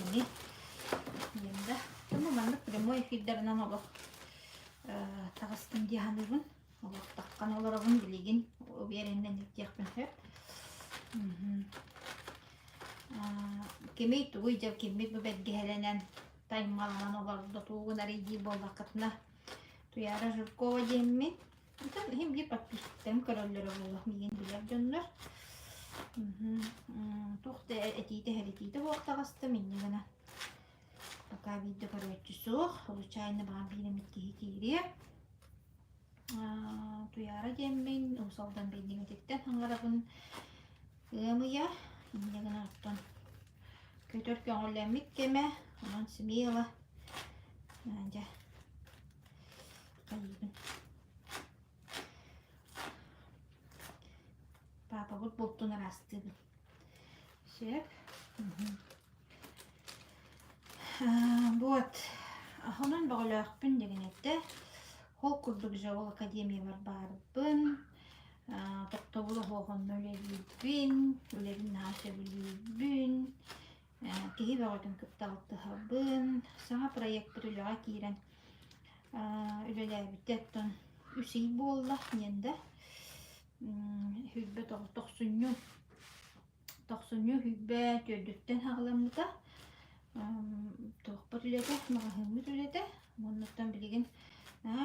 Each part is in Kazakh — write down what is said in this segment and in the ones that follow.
bildiğini. Yanda. Tamam anlık primoy efirderinden olur. Tağıstım diyanırın. Allah takkan olarabın bilgin. O bir yerinden yükeceksin hep. Kemik tuğu cep kemik bu bedgehelenen taymalan olardı tuğun arayıcı bolakatına. Tuyara jurkova jemmi. Tam hem bir patpistem karolları bolla miyen biler canlar. Tohta etiyte heretiyte bu tağıstım inne gana. Пока видео, короче, сух, случайно бамбинем иткихи туяра жеммен усалдан бейдиң өтеттен аңарабын ымыя иннеген аттан көтөр көңүлләмик кеме онан смело жа кайыбын папа вот болтун арастыбын шеп вот онан багылаакпын деген этте Хол курдук жабыл академия барбарбын, тоқтоғылы хоғын өлелейбін, өлелін наша білейбін, кеге бағытын күпталықтығабын, саңа проект бір өліға кейрен өлеләбіттеттін үсей болла, енді хүлбе тоқсыню хүлбе төдіттен ағыламыда, тоқпыр өлеті, мағahımыз өлеті, мұнықтан білеген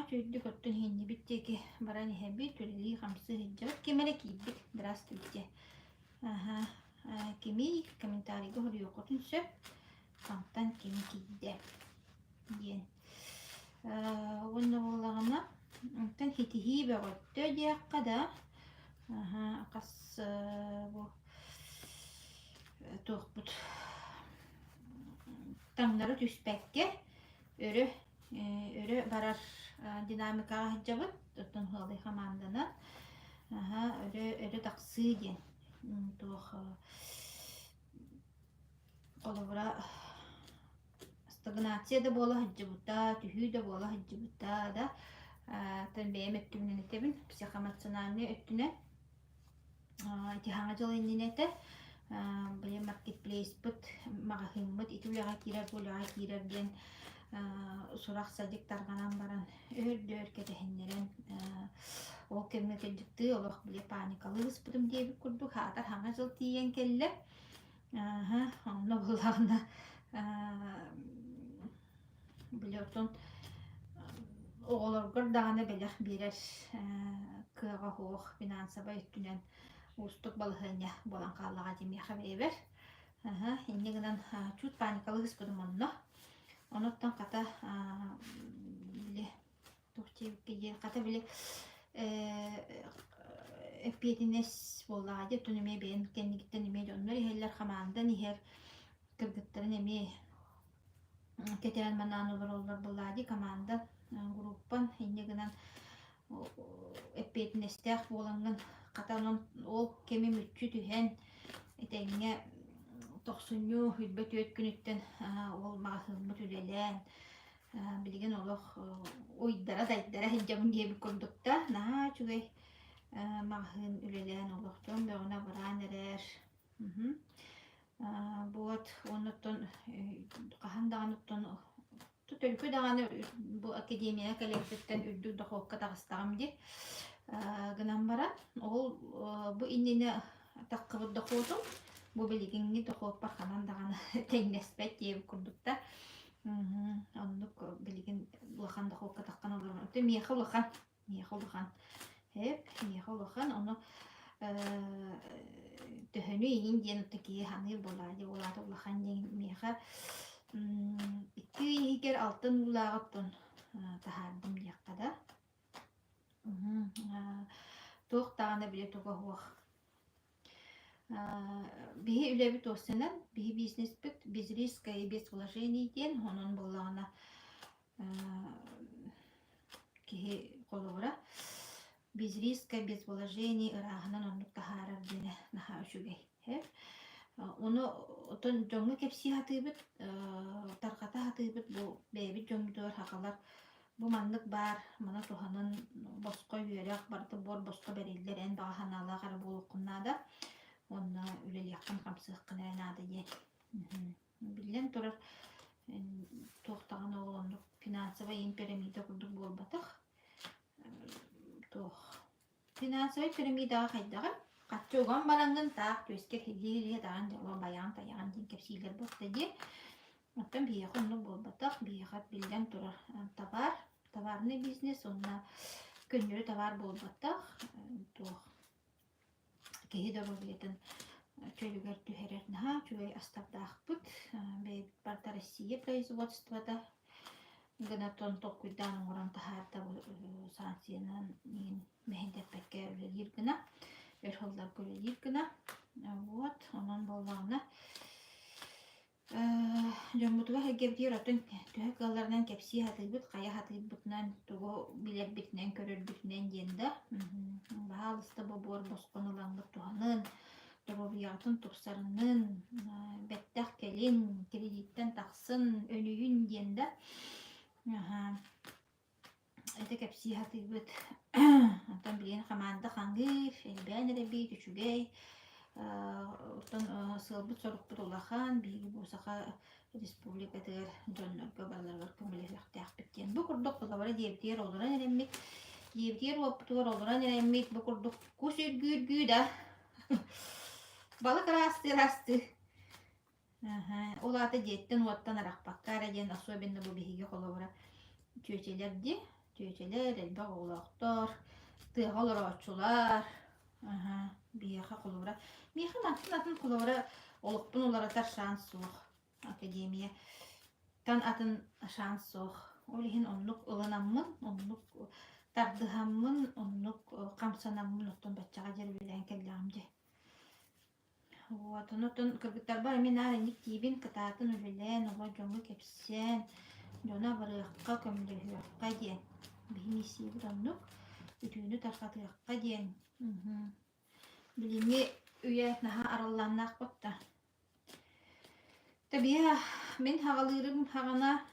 чөйді көттін хенне биттеки барани хэби төлели хамсы хиджабат кемеле кийдик. Здравствуйте. Кеми комментарийга хорюкотун сөп кантан кеми кийде. Ден. Онна боллагана тан хитихи бөгөттө дияккада. Акас бу тоқпут таңдары түспәкке өрө барар динамикаға хиджабыт, оттон хылы хамандана, өрі тақсы ген. Тух қолыбыра стагнация да бола хиджабыта, түхүй да бола хиджабыта да, тан бәйім өттігінен етебін, психоэмоциональный өттіне, тихаңа жылы инненеті, бұлі маркетплейс бұт, мағахыммыт, итуляға кирер, бұляға кирер ген, Сурах садик тарганан баран өрдөр кетехиннерен ол кемме келдикти олох биле паникалы ыспытым диэбик курдук хаатар хаңа жыл тиен келле онно буллагына биле отон оголоргор дагана белех бирер кыага хоох финансаба өттүнен устук балыхыня болан кааллага демияха бейбер иннегинен чут паникалы ыспытым онно Оноттан ката биле тухтебикке жер ката биле эппетинес боллаажы түнеме бен кеннигиттен эме жоннор ихеллер хамаандан ихер кыргыттарын эме кетерен манан олор боллаажы команда группан иннегинен эппетинестеах боланган ката онон ол кеми мүччү түһен этеңе тоқсыню хүлбет өткүнүттен ол мағасылмы түлелен білген олық ойдара дайдара хиджабын дебі көрдікта наға чүгей мағын үлелен олықтан бәғына баран әрер бұғат оныттан қахан дағаныттан төлкі дағаны бұл академия коллективтен үрдік дұқоққа тағыстағым де гынан баран ол бұл иннені таққыбыд дұқотым Бу билигинги тохоп парханан дагана теңнеспет диеп курдукта. Оннук билигин лахан дохоп катаккан олор. Өтө миехал лахан. Хеп, миехал лахан ону төһөнү ин диен таки ханыр болады. Олар лахан ден миеха. Икки игер алтын улагыптын тахардым дияккада. Тох тагына биле тога хуак. Биһи үлебит осынан, биһи бизнес бит, без риска и без вложений ден, онон боллағына кихи қолуыра. Без риска, без вложений, ырағынан оннук тахарар дене наха үшігей. Оны отон жоңы кепси хатыбыт, тарқата хатыбыт, бұл бәйбіт жоңдыр хақалар. Бұл манлык бар, мана туханын босқа үйерек барды, бор босқа бәрелдерен бағаханала қары болуқыннада. Онна үлел яқын қамсық қынайын ады ден. Билен турар туохтаган оголондук финансовый пирамида курдук болбатах. Туох финансовый пирамидага хайдага каччуган барангын таак төскер хилиге таган жала баян таян дин кепсилер боттади. Оттан бия хонну болбатах биягат билен турар товарный бизнес онна көннөрү товар болбатах. Туох кеһидер билетен чөлүгөр түһэрэр наха чугай астардаахпыт бэйбит барта Россия производствода гына тон токуйдан оңоран тахарда санкциянан ин мехендеппекке үлелир гына өрхолдар көлелир гына вот онон боллагына жомутуга хэгебдир отун төһө калларынан кепси хатыйбыт кая хатыйбытынан тугу билербитинен көрөрбүтүнен диэнда баалыста бобор босконулаңгы туанын Торубиятын турсарынын беттах келин кредиттен тақсын өнүйін диенда. Это кепси хатыбыт. Антон билен команда хангыф, элбен эреби түчүгей. Оттон сылбыт сорукпут улахан, биги бусака республикатыр жоннорго баларга көмөлөктөк биттен. Бу курдук кылабара диептер олоран эреммит. Диептер оптур олоран эреммит бу курдук кусүргүргү да. Balık rastı. Olata jetten uattan araqpakkara jen особенно bu bihiге kolobara tüyeçelerdi. Tüyeçeler elbaq oğlaqtar, tığal roçular. Biyaqa kolobara. Miyaqa natın kolobara oluqpun olara tar şans soq. Akademiya tan atın şans soq. Olihin onluk ılınamın, onluk tardıhamın, onluk qamsanamın otton batçağa jer bilen kellamje. Вот, онотон кыргыттарба эмен аренник тиибин кытаатын үлелен, ола жоңго кепсен, жона барыакка көмөлөһүакка диэн. Бихимиси бураннук, үтүүнү таркатыакка диэн. Билими үйэ наха аралланнаак бопта. Табия мен хагалырым хагана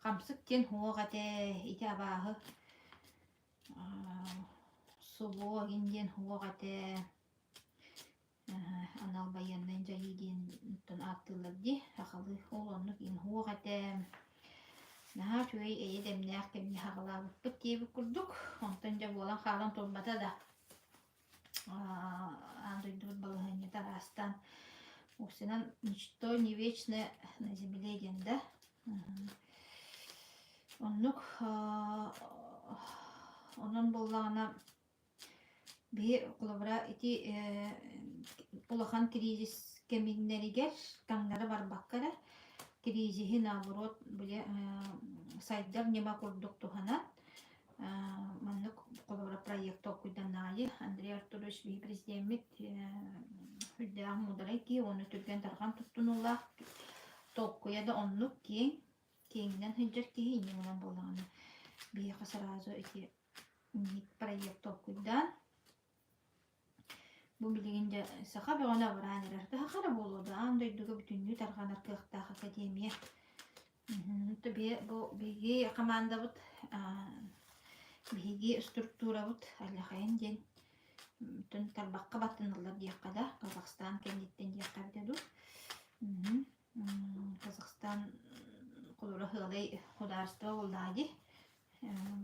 камсык тен хуогате ити абаахы. Субо гинден хуогате анал баяннан жайидин тон аттыларди хакалы олоннук ин хуогате наха чуй эйдемнээх кемни хагалаабыппыт диэби курдук онтон жа буолан хаалан турбата да андойдубут балыхыне тарастан уксинан ничто не вечно на земле денда оннук онон боллагана bir kulabra iti улахан кризис кемигнеригер каңнары бар баккара кризиси наоборот биле сайдар нема курдук тухана маннык колора проект окуйданайы Андрей Артурович би президент хүддәң мударайки оны түргән тарган туттунула токкуя да оннук кеңнән хәҗәр ки иннән булган би хасаразо ити проект окуйдан bu bilginde saha bir ona varanlar daha kara bolu da andaydığı bütün nü tarhanlar kıhta akademiye. Tabii bu bilgi komanda bu bilgi struktura bu Allah'ın den bütün tarbakka batınlar diye kadar Kazakistan kenditten diye kadar du. Kazakistan kolora hılay hudarstva oldadı.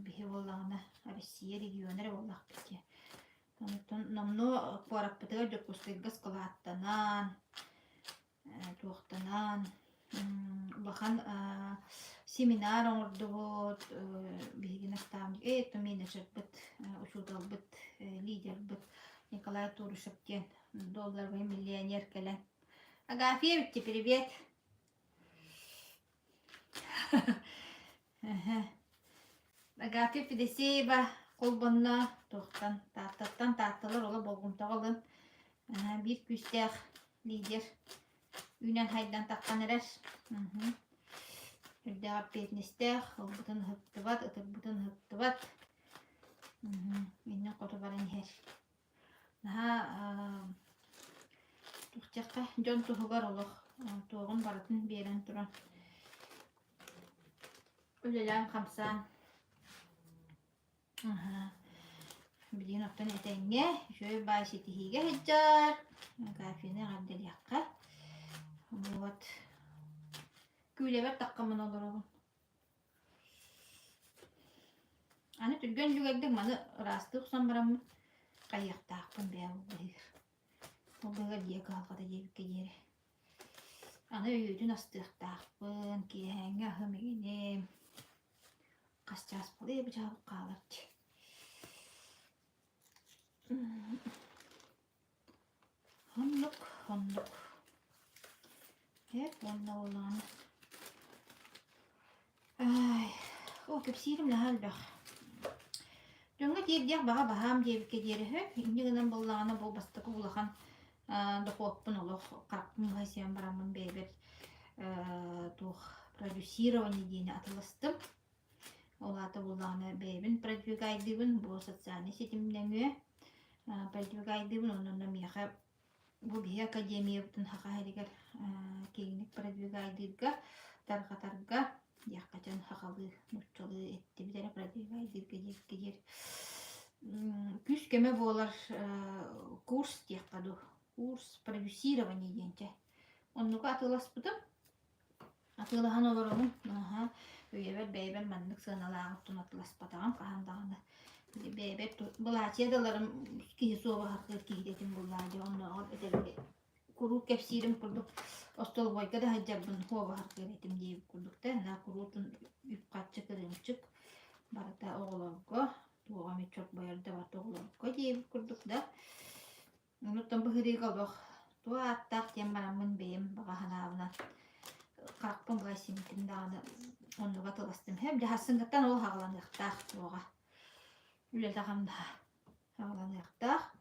Bihi ollağına Rusya regionları ollaq bitti. Намно пораппытыгар жоккустыгас кылааттанан, туохтанан, улахан семинар оңордугут, бигин астаамдык, менеджербыт, учуталбыт, лидербыт, Николай Турушевтен, долларовый миллионер келен. Агафьевич, привет! Агафьев, спасибо! Колбанна тоқтан таттылар ола болғымтағылын bir күстәқ лидер үйнен хайдан таққан әрәш үрдәғап бетнестәқ ұлбытын ғыптыбат ұтырбытын ғыптыбат үйнен қоты барын хер тұқтаққа жон тұғығар олық тоғын барытын берін тұран өлелән қамсан Bilin oqtan etenge, şöyle başiti higa heccar. Kafine qabdel yakka. Вот. Күлебер таққамын олар оғын. Аны түрген жүгердік маны расты ұқсан барамын. Қайықтақпын бәу бұйыр. Ол бұйыр екі алғада ебікке ері. Аны өйдің астықтақпын, кейхәңі ахымегенем. Қасчас бұл ебі жабық қалырды. Хонлық. Hep onunla olan. Ay, o köpsiyim lahal bak. Dönge diye bağa baham diye bir kederi hep. İndiğinden bollağına bol bastık ulakan. Dokopun oluq. Qarqın gaysiyan baramın beyber. Tuğ продюсирование diyene atılыстım. Olata bollağına beybin. Продюгаydığın bu sosyal setimden göğe. Продюгаydığın onunla miyaqa. Bu bir akademiya bütün haqahaligar keyinlik продвигайдырга тарга яққачан хақалы нутчалы etти битәре продвигайдырга дер күз кеме болар курс яққаду курс продюсирование денче оннуга атыласпытым атылахан олорумун өйебер бейбер маннык сыналаагыттын атыласпатаган кахандаганы бейбер булачедаларым кии суоба харкыр киидетим буллаади онногор этерге куру кепсирим курдук остол бойка да хаджабын хуоба харкыр этим дейбик курдук да на курутун үпкатчы кырымчык барата оголорго туога мечок боярда барта оголорго дейбик курдук да онуттан быхырый калбак туа аттак тем барамын бейим багаханаабына каракпын гайсимитим даганы оннуга тыластым хем жахасынгаттан ол хагаланыктаах туога үлетағамда хагаланыктаах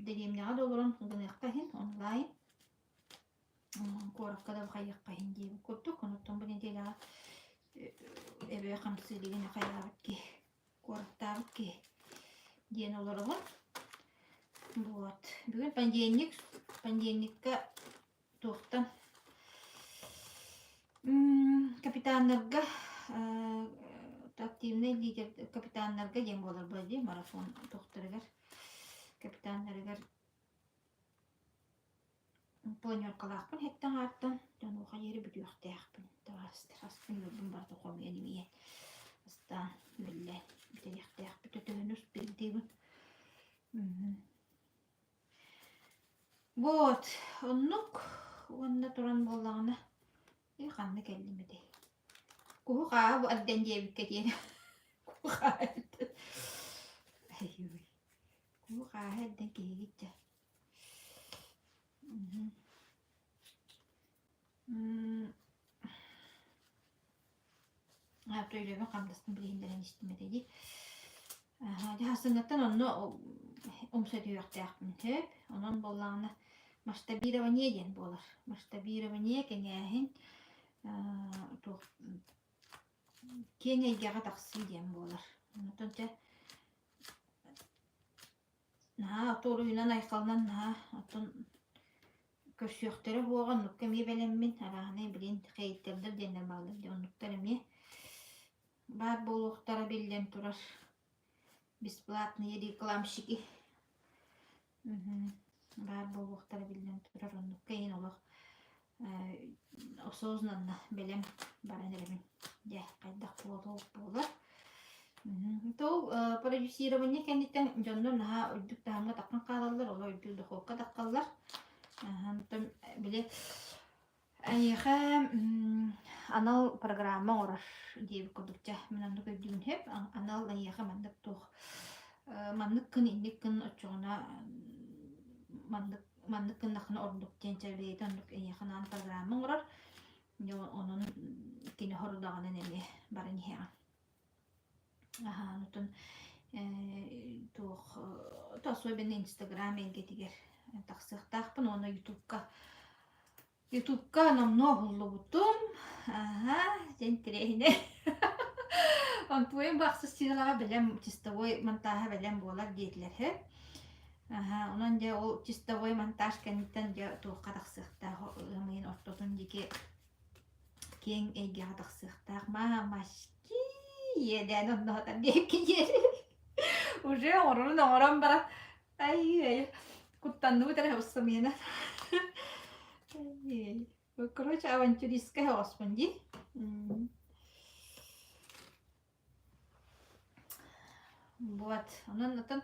Деревняға долларын ғыныққахин онлайн қораққада қайыққахин дейбі көрдік. Оныттың бұл неделіға әбе қамсылығына қайағыт ке, қорақтағыт ке ден оларығын. Бүгін пандемикка тоқтан капитанларға активный лидер капитанларға ен болар бөлді марафон тоқтырығыр. Капитанларыгар планеркалаақпын хеттен артын жануға ері бүтіуақтаяқпын таварыстыр аспын өрбін барды қомген емейен астан өлі бүтіуақтаяқ бүті төнүс білдейбін вот оннук онна туран боллағына қанны кәлдімеді куы қаға бұл әдден дебікке дейін куы қаға әдді Куы қаға әдден кейгітті.Töylöven qamdastın bileyinderen istimededi. Hasıngаттан онны omsötüyöqtəqmin höp. Onun bollağına масштабирование ден болар. Масштабирование кеңәһин кеңәйгәгә тақсый ден болар. Онтонча Торуйнан айқалынан отын көрсөқтері болған нүккеме бәлеммен арағыны білен қайыттердір денер балдыр. Онлықтарыме бар болуқтары белден тұрар. Бесплатные рекламщики. Бар болуқтары белден тұрар. Онлыққа ең олық осознанна бәлем баран әрімін. Қайдақ болар. Тол продюсирование кәндеттен жоннор наха үрдік тағымға таққан қалалар, ола үрдік дұқуққа таққалар. Біле әйеға анал программа орар дейбі көрдікча. Мен андық өйдігін хеп, анал әйеға мандық тұқ. Мандық күн, индік күн ұтчуғына мандық күн нақына орындық тенчәрбейді андық әйеға нан программа орар. Оның кені хорудағынан әме барын хеған. Нутун особенно Инстаграм элгетигер тақсықтақпын, оны Ютубка намного лұбытым. Сен тірейіне. Онтуын бақсы стилаға білем, чистовой монтажа білем болар дейділер. Онан де ол чистовой монтаж кәнеттен туыққа тақсықтақ ғымайын ортотын деке кен әйгеға тақсықтақ. Мамашки еден оннотан дейіп кенері. Уже орын бара. Ай, куттанды бұтары ұсы мені. Короче, авантюристская господи. Вот. Онон отон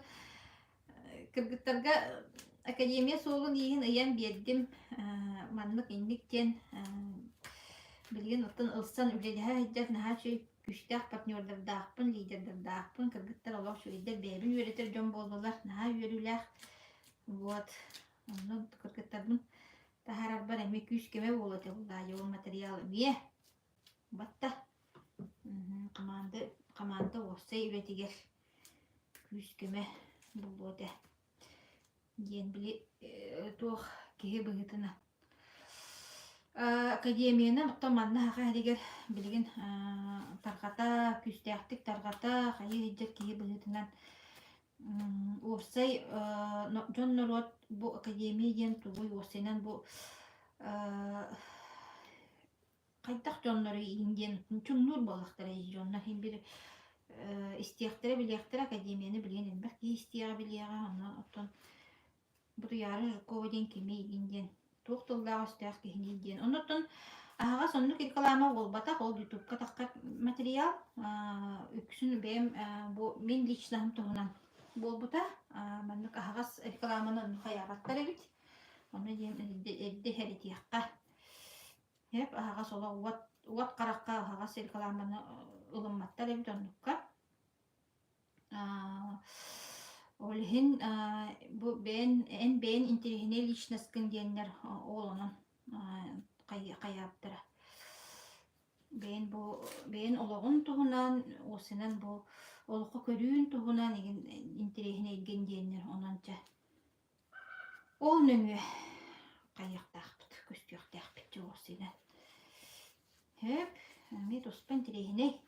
кыргыттарга академия соолун иһин ыян биэрдим маннык инниктен билген оттон ылсан үлэлэһэ хайдьар наһаа чүй күстэх партнердардаахпын лидердардаахпын кыргыттар олох чуйдер бэбин үөретер дьон буоллулар наһаа үөрүлээх вот онон кыргыттардын тахарар бар эми күс кеме буолуоте булаайыгын материал эмие батта команда уоссай үретигер күс кеме булуоте диэн били туох киһи быһытына академияны оттон манна хака дигер билигин таргата күстээхтик таргата хайы хиджер киһи быһытынан уоссай дьон норот бу академия диэн тугуй уоссайнан бу кайдах дьоннору индиен чуңнур болактара дьоннор хин бир истиэхтере билиэхтере академияны билген элбэх киһи истиэҕэ билиэҕэ онно оттон буту яры жуккова диэн кими индиен туох тылдаах өстөөх киһини диэн оннотон аһаҕа соннук илкалаама буолбатах ол ютубка таххат материал үксүн бэм бу мин личнаһым туһунан буолбута маннык аһаҕас илкалааманы онну хайаабаттар эбит онно диэн эдди хэритиэхха эп аһаҕас ола уот каракка аһаҕас илкалааманы ылымматтар эбит оннукка Олхин бу бен интерехине личносткын диеннер олонон каяптыра. Бен ологун туһунан осынан бу олоққа көрүүн туһунан интерехине илген диеннер ононча. Ол нөмү каяктаахпыт, көстүяктаахпыт осынан. Хеп, ми тоспан интерехине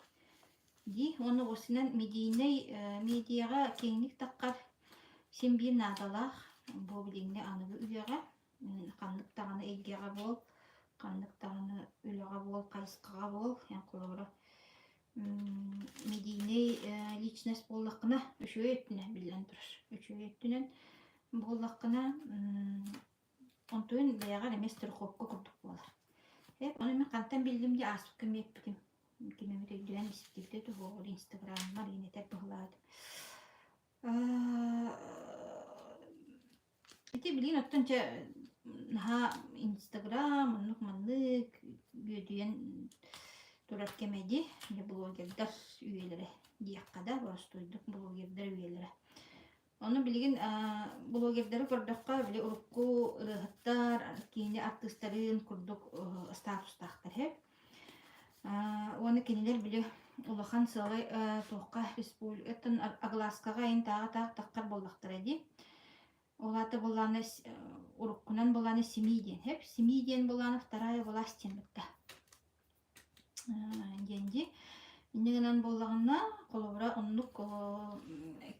ди оны осынан медиаға кеңник таққар симбир надалах бу билиңне аныбы үйәгә каннык таганы элгәгә бол каннык таганы үләгә бол кайскыга бол ян кулыбыра медийне личность боллакына өчөйөттүнө билен турар өчөйөттүнөн боллакына онтун бәягә эмес төрхокко курдук болар аны мен кантан билдим ди асып кемеппитим кемемете дүен бисиптивте тугур инстаграмма ринетер быглаад эти билин оттонча наха инстаграм оннук маннык бүдүен турар кемеди блогердар үйелери дияккада простойдук блогердар үйелери оны билигин блогердери көрдөккө били урукку ырыхыттар кийини артисттарын курдук статустахтар хеп оны кинилер биле улахан сылай тоққа республикатын агласкага ин тағы таққар боллақтар эди. Олаты боланы уруккунан боланы семейден. Хеп семейден боланы вторая власть бітті. Денди. Иннегенан боллағына қолыбыра оннук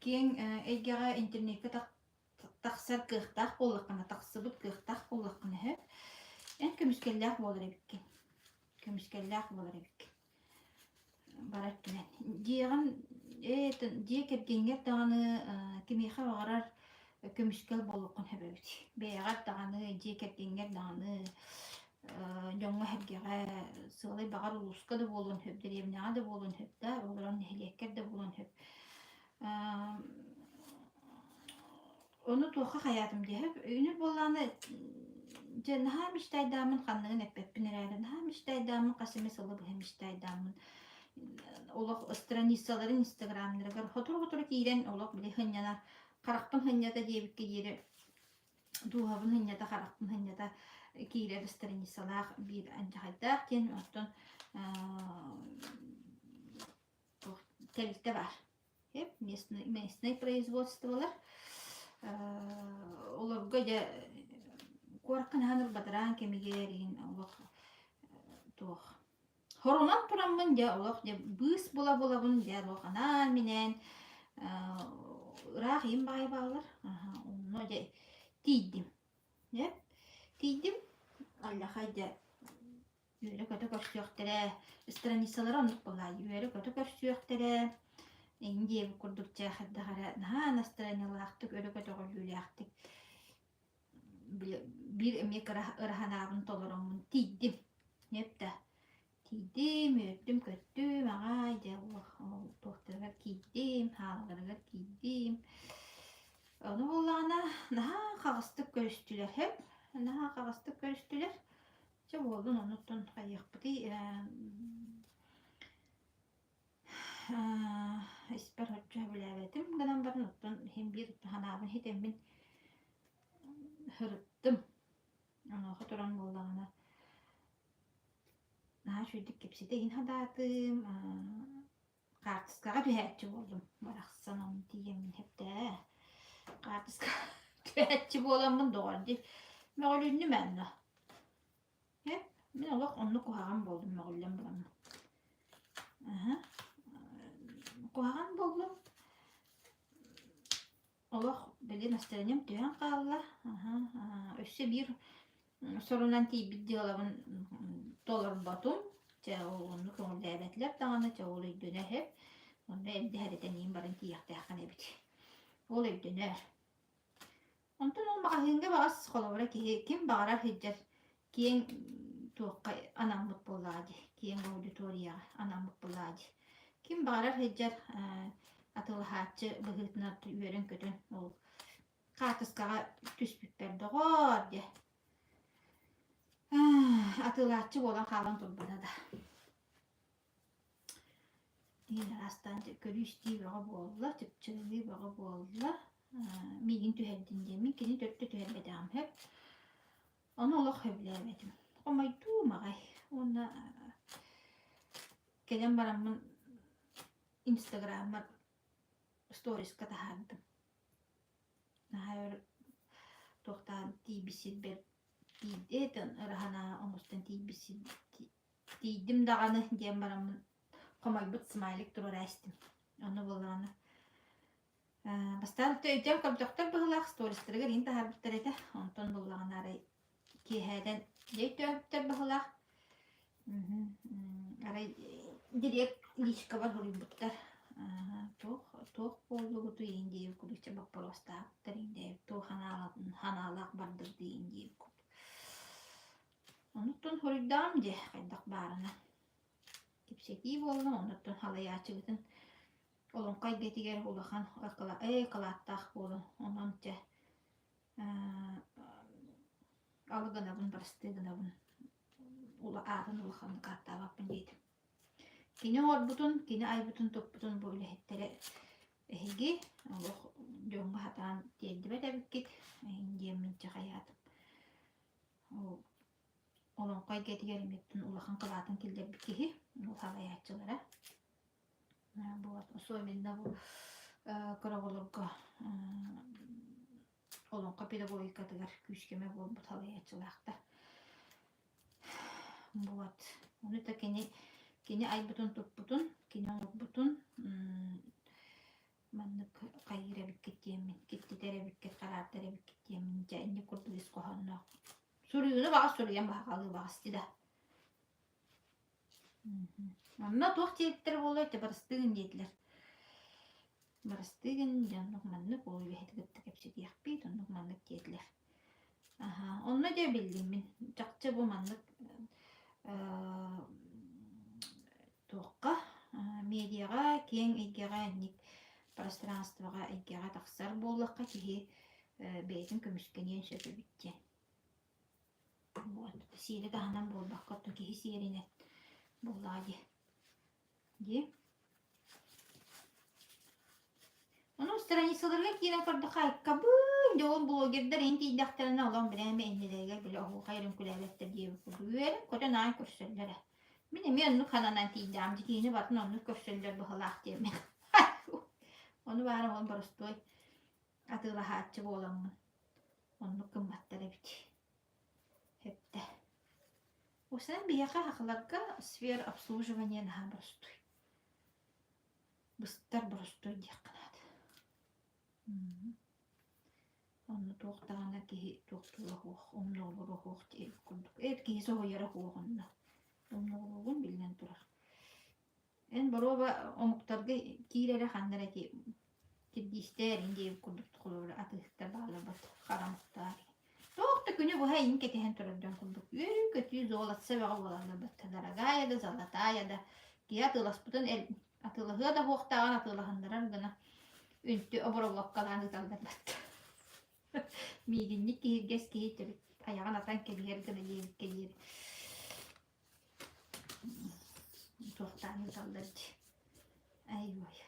кен эйгеға интернетке тақсар кықтақ боллақына, тақсыбыт кықтақ боллақына хеп. Эн көміскелләқ болыр ебіккен. Көміскелләқ болар ебік. Барат күнен. Дие кепкенгер тағаны кемейха бағарар көміскел болуқын әбәбіт. Бейғат тағаны дие кепкенгер тағаны жоңға әбгеға сығылай бағар ұлысқа да болуын хөп, деревняға да болуын хөп, да оларан нәхілеккер да болуын хөп. Оны тоққа хаятым дейіп, үйіні боланы наһаа миштайдаамын ханныгын эппеппин эрээри наһаа миштайдаамын касыме сылы быһа миштайдаамын олох страницаларын инстаграмнарыгар хотур киирен олох били хыннана каракпын хыннята диэбикке диэри дуухабын хыннята каракпын хыннята киирер страницалаах биир анжахайдаах тиэн оттон телте бар хеп местный производстволар олорго же Коркан ханыр батыран кемигерин олох туох. Хоронан тураммын же олох же быс була-булабын же олох анан менен ырах им бай балар. Онно же тийдим. Тийдим. Аллахай же үйрө көтө көрсүөктөрө страницалары оннук булай. Үйрө көтө көрсүөктөрө инде курдук жахаддагара наха настроениялаактык өрө көтө көрүлөактык. bir emek ırahanabın tolorumун tiydim. Hepte. Tiydim, öttüm, köttüm, ağay de tohtalar kiydim, halgarlar kiydim. Onu olana naha kağıstık görüştüler hep. Naha kağıstık görüştüler. Çok oldun onutun kayıkpıdı. İsper hoca bilemedim. Gıdan barın ottun hem bir hanabın hidemin hırıttım. Onu katoran olana. Naha şuyduk kepsideyin hadadım. Kartıskağa dühetçi oldum. Baraksan onu diyemin hep de. Kartıskağa dühetçi olamın doğru. Meğlünlü memle. Hep ben Allah onu kuhağım boldum meğlüm bulamın. Kuhağım boldum. Allah böyle настроением tüyen kaldı. Össe bir sorunan tiyip diyorlarım dolar batum. Onu konu devletler dağına çoğulu döner hep. Onu evde her edeneyim barın tiyakta yakın ebiti. Olu döner. Ondan o mağazinde bazı kolavra ki kim bağırar hicret. Kiyen tuğqa anam mutboladı. Kiyen auditoriya anam mutboladı. Kim bağırar hicret atılı hatçı bıhıtına üyerin kötün. O kartıskağa tüspükler doğar diye. Atılı hatçı olan kalan turbada da. Yine hastanede görüştüğü bağı boğuldular. Tıpçılığı bağı boğuldular. Migin tüheddin diye. Migini dörtte tühelledim hep. Onu Allah hevlemedim. Ama duymağay. Ona gelen baramın Instagram'a stories katahardım. Hayır doktan tibisil bir tideden arahana omustan tibisil tidim dağını diyen baramın komay bıt smaylık durur açtım. Onu bulağını. Bastan tüyeceğim kapacaklar bağlaq storiesleri göreyim tahar bittirede. Ondan bulağını aray kiheden deytöptür bağlaq. Aray direkt ilişki var hırıyım bittir. Toq bolluğu deyin deyip kulüçe bak prosta derin deyip toq hanalaq bardır deyin deyip kul. Onutun hırıydam de kaydak barına. Kipseki bollu onutun halaya çıgıtın. Olun kaygetiger ulahan kalattaq bolun. Ondan ce alıgınabın barıstıgınabın. Ula ağın ulahan katta bakın deydim. Kini orbutun, kini aybutun toputun böyle hettere ehigi. Allah jonga hatan tiyeddibe de bikit. Diyemince hayatım. Olun kaygetiger emettun ulahan kalatın kilde bikihi. O halayatçılara. Bu soymeninde bu karabolurga olonqa pedagogikadıgar küskeme bol bu halayatçılaqta. Bu onu da kini ay butun tup butun, kini olup butun manlık kayıra bikket yemin, gitti tere bikket, karar tere bikket yemin, cayni kurdu iskohanna. Suruyunu bağız suruyan bağalı bağız dida. Ama toh tiyetleri bolu ete barыстığın dediler. Barыстığın canlık manlık oyu beheti gıttık hepsi diyakbiyt, onluk manlık dediler. Onu da bildim ben. Çakça bu manlık toqqa медиаға кең игеға ник пространствоға игеға тақсар боллаққа кихи бейтін көміскенен сөпі біткен. Вот, сири тағынан болбаққа то кихи сиріне боллади. Де. Оның страницаларға кейінен көрді қайыққа бұн де ол блогердер енді идақтарына olan біләме әнелерге білі оғыл қайрын күләлеттер дейіп көрді. Көтен ай көрселері. Benim yanını kananan tiyeceğim. Dikini batın onu köşeler bu halak diye. Onu var onu barıştı. Adı rahatçı olanın. Onu kımbatları bit. Hep de. O sen bir yaka haklarga sfer обслуживания наha barıştı. Bıstar barıştı diye kanadı. Onu toğtağına ki toğtuğu hoğ. Onu olur hoğ diye kurduk. Et ki soğuyara hoğunla. Onun bilinen durar. En baroba omuktarga kirere xandara ki dister indi kurduk kulur atıhtar bağlabat karamuktar. Тоқта күні бұға ең кетеген тұрардан күлдік. Үйрін көтүй золатса баға болағына бұтты. Дорогая да, золотая да. Кия атыласпытын атылығы да хоқтаған атылығындарар гына. Үнтті обыролық қаланы талдарлатты. Мигинник киіргес кейтіріп. Аяған атан кебер гына елік келер. Тоқтаны талдарды. Ай-ой.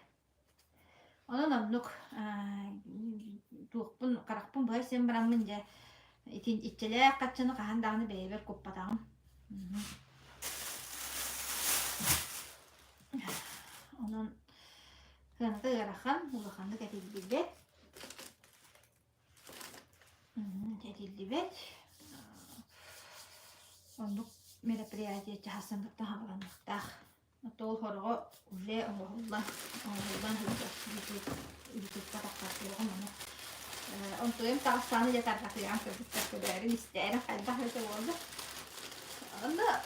Onun amnuk tuğpun qaraqpun bay sen baramın ja itin itçele qaçını qahandağını beyber koppadağım. Onun hınıtı qaraxan uluxandı ketildi bet. Onluk merapрияtiye çahasınlıkta havalanlıqtaq. Тол хорго уже оңолдан YouTube'da bakıyorum onu. Ontuyum tavsiyeni de taraflayacağım köpükleri isterim. Hadi oldu. Onda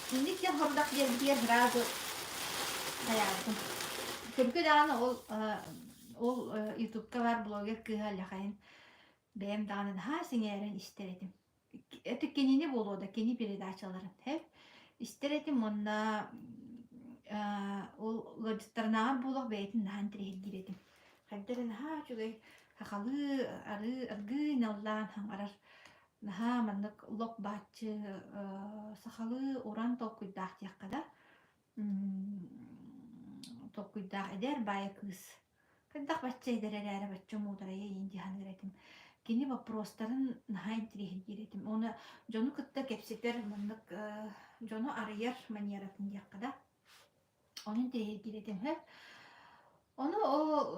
şimdi hordak diye biraz hayatım. Çünkü daha ol YouTube'da var blogger kıhalakayın. Benim daha daha sinirlerin isterim. Etik kenini buluyor da keni bir açalarım hep. İsteretim onda ol gıdıtlarına bulup beytin nahan tirehil giredim. Kadderin ha çünkü hakalı argı nallan hangarar naha mandık lok bahçı sakalı oran tokuydah yakada tokuydah eder baya kız. Kaddak bahçe eder ere bahçe mudaraya indi hangiretim. Kini vaprosların nahan tirehil giredim. Onu jonu kıtta kepseter mandık Jono arayar maniyaratın yakada. Onun değil giredim hep. Onu o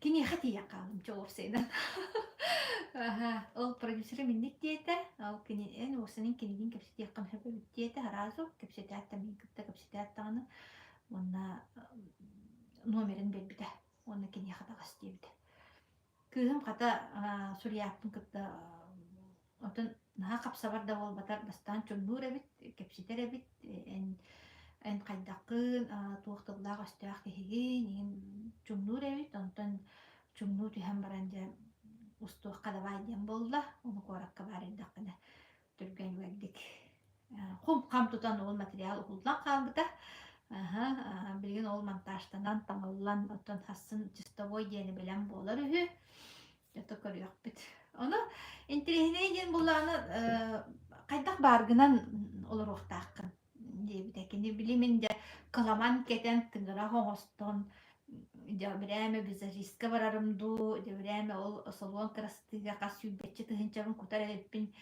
kini hati yakalım çoğur şeyden. O prodüsörü mindik diyete. O kini en o senin kinigin kapsiti yakın hep diyete harazo kapsiti hatta min kıtta kapsiti hattağını. Ona numerin belbide. Ona kini hata gastiydi. Kızım kata Suriyapın kıtta otun naha kapsabar da batar bastan çönnur ebit kepsiter ebit en qaydaqın tuğtıllar astaq tehigin çönnur ebit ondan çönnur hem baranja ustuq qadavay diyen bolda onu korakka barindaqına türgen verdik. Qum tutan ol material uldan qalbıda. Bilgin ol montajtanan tamallan oton hassın чистовой diyeni bilen bolar ühü. Yato koruyak bit. Onu intrihine bulanı qaydak bargınan olur oqtaqın. Debidekini bilimin de kalaman keten tıngıra hoğoston. Devreme bize riske vararımdu. Devreme ol salon krastıga qas yübbetçi tıhınçarın kutar edipin.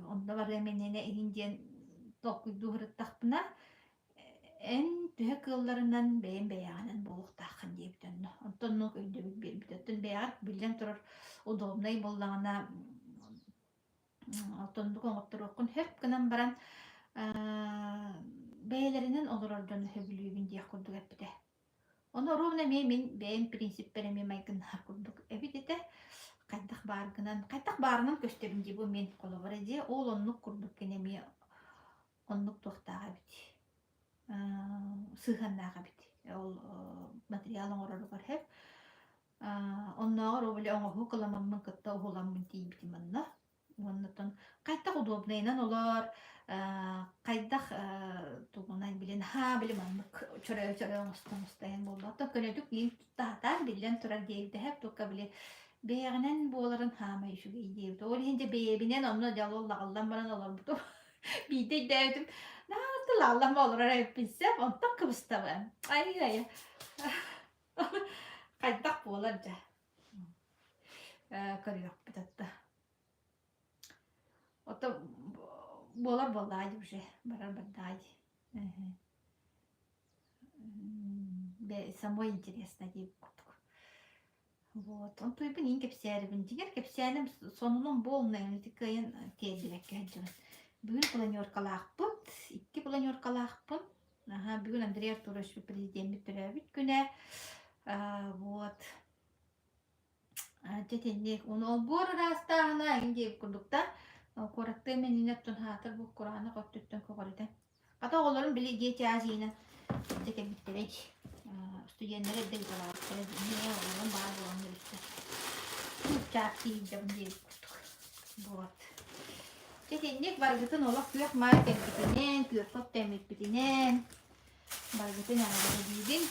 Onda var emenene ihinden tokuydu hırıttaqpına. En tühe kıllarından beyin beyanen boluqtaqın debidönü. Ontonnu öydü bir beyar bilden turur. Удобный боллағына алтындық оңыптыр оқын хөп кынан баран бәйлерінен олар ордон хөбілуігін дия құрдық әпіде. Оны ровна мен бәйін принциппері мен майгын құрдық әбідеді. Қайдақ барынан көстерінде бұл мен қолы бар әде. Ол онлық құрдық кенеме онлық тоқтаға біді. Сығаннаға біді. Ол материалын орары бар хөп. Onlar öyle onu hukulamamın kıtta oğulamın diyebilirim anla. Ondan kaydak udobnayla olar, kaydak tuğunay bilen ha bilim anlık çöre ustayan buldu. Hatta könüdük yiyip tahtar bilen turar diyebildi hep tukka bile beğenen boğların hama işi diyebildi. Öyle hince beğebinen onunla diyaloğla Allah'ım bana olur bu. Bir de devdim. Ne yaptı Allah'ım olur hep bilsem ondan kıvısta ben. Ay. Kaydak boğularca. Karıyor bir tatta. O da boğular bir şey. Barar badaydı. Ve самой интересно deyip kurduk. Вот. Он той bin kepsiyeri bin. Diğer kepsiyerim sonunun bolunayım. Dikayın teydirek geleceğim. Bugün planyorkalaqpıt. 2 planyorkalaqpın. Bugün Andrei Arturovich президент bir güne. Вот. Tetенник onu bor rastağına ince kurdukta koraktı meninetton hatır bu Kur'an'ı kottutton kokorite. Kata oğulların bile geçeceğine teke bittirek. Stüdyenlere de bir kadar. Ne oğulların bazı olanlar işte. Çarptı yiyeceğim diye kurduk. Вот. Çetinlik bargıtın olak kürek mağar temizliğinin, kürek top temizliğinin. Bargıtın yanında değilim.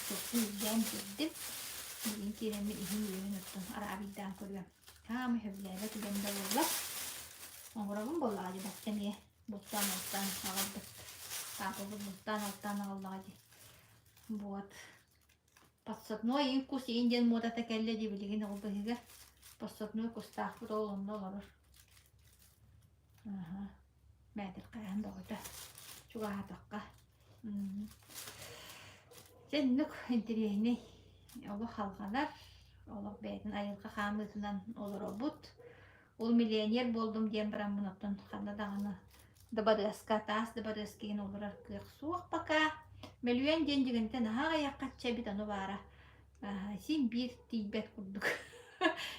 Çok yiyeceğim dedim. Bugün kiremi ihim yürüyün öttüm. Arabiden koruyorum. Tamam hevlere tüden de olak. Oğrağım bol ağacı baktım ye. Bottan aldık. Tapı bottan aldı. Вот. Подсадной инкус индиан мода такелле дибилигин олбыгыга. Подсадной кустахпыт олонда олорор. Ага. Мәдір қаян бағыда. Чуға атаққа. Сеннік интерейіне олы халғалар. Олық бәйтін айылға қамытынан олыр обут. Ол миллионер болдым дем бірам мұнаттан қандадағаны. Дабадыска тас, дабадыскеген олырар күйік суық бака. Миллион денжігінтен аға яққат чәбіт аны бара. Сен бір тейбет күрдік.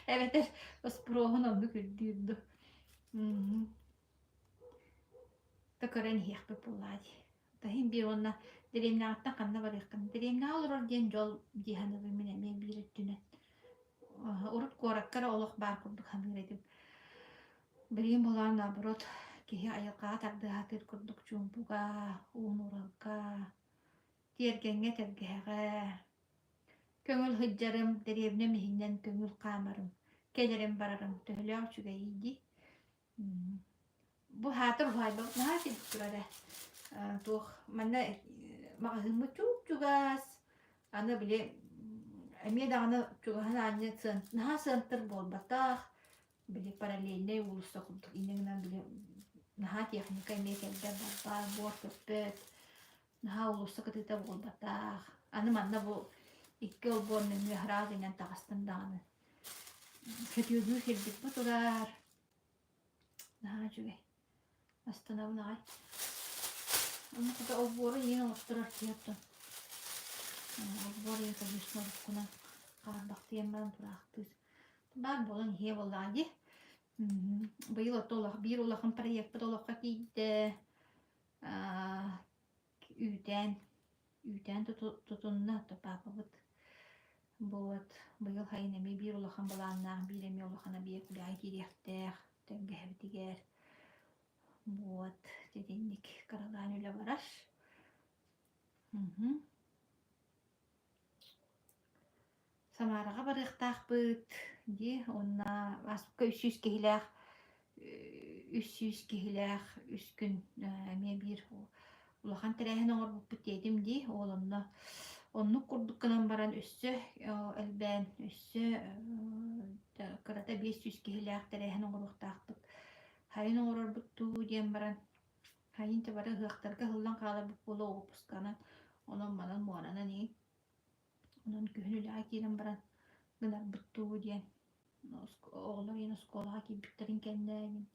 Evet, оспроғын оны күрдейді. Тақырын еқпі болады. Тахин бір онна діремні аттан қанна бар еққан. Діремні алыр ден жол дейханы бімін әмен бір өттінен. Ұрып қораққара олық бар күрдік хамыр едім. Бірген болған абырот кеге айылға тардыға тыр күрдік чумпуға, уын ұралға, тергенге тергеға. Көңіл хыджарым, деревне мехиннен көңіл қамарым. Келерім барарым, төхілеу чүгә ейді. Бұл хатыр ұлайбақ, наға седіп тұрады. Туқ, манна мағызымы чүгәс. Аны біле, әме дағаны чүгәхін аны наға сынтыр болбатақ. Біле параллельне ұлыста құлдық. Инеңінен біле наға техника әме кәлді барбар, бор көппет. Наға ұлыста күтіті болбатақ. Аны манна бұл ikki ol bornun mührağıyla tağıstındağını. Kötüydüğü hirdik bu turar. Daha cüge. Astana bunu ay. Onu kadar o boru yine oturar diyordu. O boru yine kadar bukuna. Karabak diyemem duraktız. Ben bolun hiye vallahi. Bu yıl otolak bir olakın proyekti olakka giydi. Üden tutunna da papabıt. Вот, быйыл хайын эми бир улахан балааннаах бир эми улахана биек бляй кириэхтээх төнгäһэбитигэр. Вот, тединник каралаан үлэ барар. Самарага барыахтаахпыт ди онна аспка 300 кихилээх 300 кихилээх 3 күн эми бир улахан тирээхин оҥорбуппут диэтим ди оолонно онну курдукканан баран өссө элбэн өссө кырата 500 кихилээх тирээхин оҥоруохтаахпыт хайын оҥорорбуттуу диэн баран хайын табары ыахтарга хыллан хааларбыт болу оопусканан онон манан муананан ии онон күһүнүлээх киирэн баран гынарбыттуу диэн оҕолор ин оскуолаха киирбиттерин кэннээбин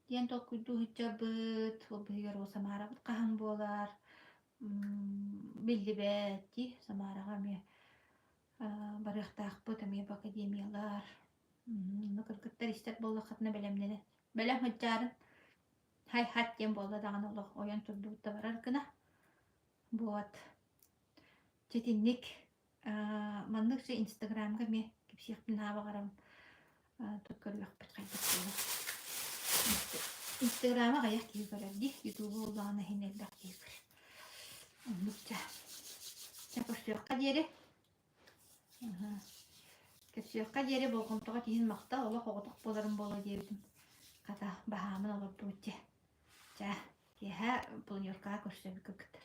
диэн толкуйдуу хыччарбыт ол быһыгар о самаарабыт хаһан буолар биллибэт ди самаарага ме барыахтаахпыт ами академиялар кыргыттар истер боллахатна белемнене белем хыччаарын хай хат диэн болла дагана олох ойон турдуутта барар гына вот четинник манныксы инстаграмга ме кипсиэхпин хаабагарам tokkoruaqput qaittakkuuna инстаграма гаяк киигэрди ютуб улаана хинэлдак киигэр оннукта чапорсуаққа диэри кепсуаққа диэри болгонтоҕо тиһин махта олох оҕотох боларын боло диэбитим ката баһаамын олордуутте ча киэһэ планеркаа көрсөбү кыгыттар